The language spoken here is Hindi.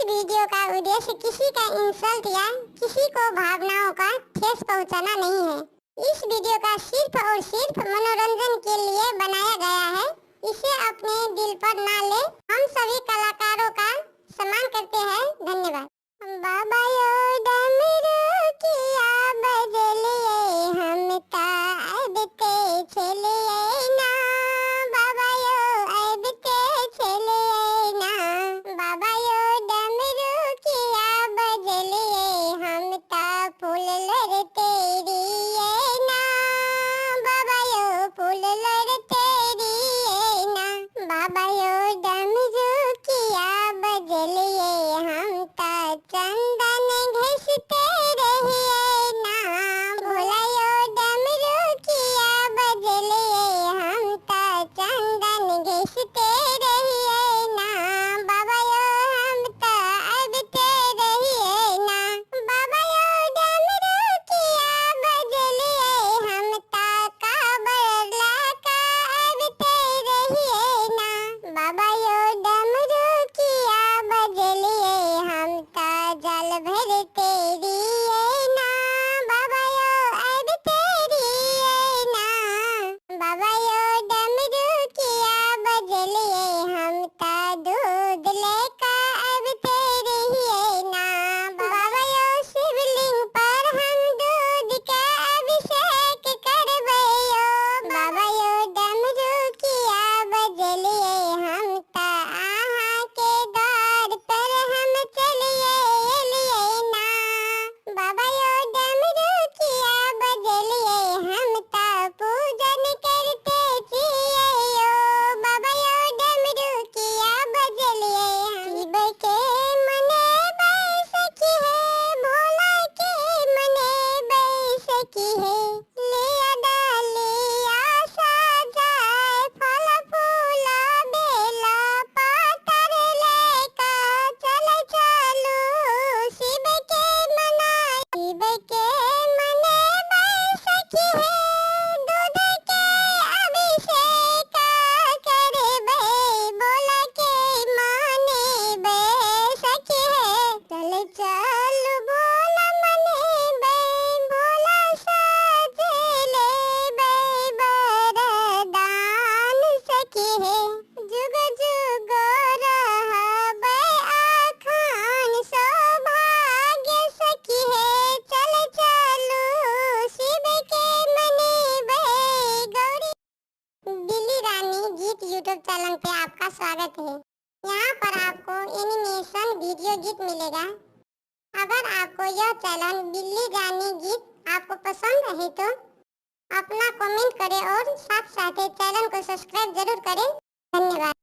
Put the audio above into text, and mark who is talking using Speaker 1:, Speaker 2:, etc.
Speaker 1: वीडियो का उद्देश्य किसी का इंसल्ट या किसी को भावनाओं का ठेस पहुंचाना नहीं है। इस वीडियो का सिर्फ और सिर्फ मनोरंजन के लिए बनाया गया है। इसे अपने दिल पर ना ले। हम सभी कलाकारों का सम्मान करते हैं। धन्यवाद। बाबा यो डमरू किया बजलिए हम ताबते चलिए ना। बाबा यो आबते चलिए ना। बाबा यो डमरू किया बजलिए हम ता फूल लड़ते रिए ना। बाबा यो फूल लड़ते रिए ना। बाबा यो डमरू किया बजलिए हम ता चंदन घिसते रहिए ना। भोला यो डमरू किया बजलिए हम ता चंदन घिसते रहिए ना। बाबा यो हम ता अबते रहिए ना। बाबा यो डमरू किया बजलिए हम ता काबरला का अबते रहिए ना। बाबा यो डमरू किया बजलिए हम ता जल भरते रिए ना। बाबा यो अबते रिए ना। बाबा यो डमरू किया बजलिए हम ता दूध लेका अबते रहिए ना। बाबा यो शिवलिंग पर हम दूध का अभिषेक करबैयो। बाबा यो डमरू किया बजलिए हम ता आहाँ के द्वार पर हम चलिए एलिए ना। बाबा यो डमरू किया बजलिए हम ता पूजन करते जियो। बाबा यो डमरू किया बजलिए शिव के मने बैसकी है। भोला के मने बैसकी है। लिया डालिया सजाए फल फूल बेला पातर लेका चल चलू शिव के मनाए। शिव के मने बैसकी है। दूध के अभिषेक करबे। भोला के मने बैसकी है। चल चलू भोला मने बे। भोला सज लेबे वरदान सखी है। जुग जुग रहबे अखान सौभाग्य सखी है। चल चलू शिव के मने बे गौरी। बिल्ली रानी गीत यूट्यूब चैनल पे आपका स्वागत है। यहाँ पर आपको एनिमेशन वीडियो गीत मिलेगा। अगर आपको यह चैनल बिल्ली रानी गीत आपको पसंद है तो अपना कमेंट करें और साथ साथ चैनल को सब्सक्राइब जरूर करें। धन्यवाद।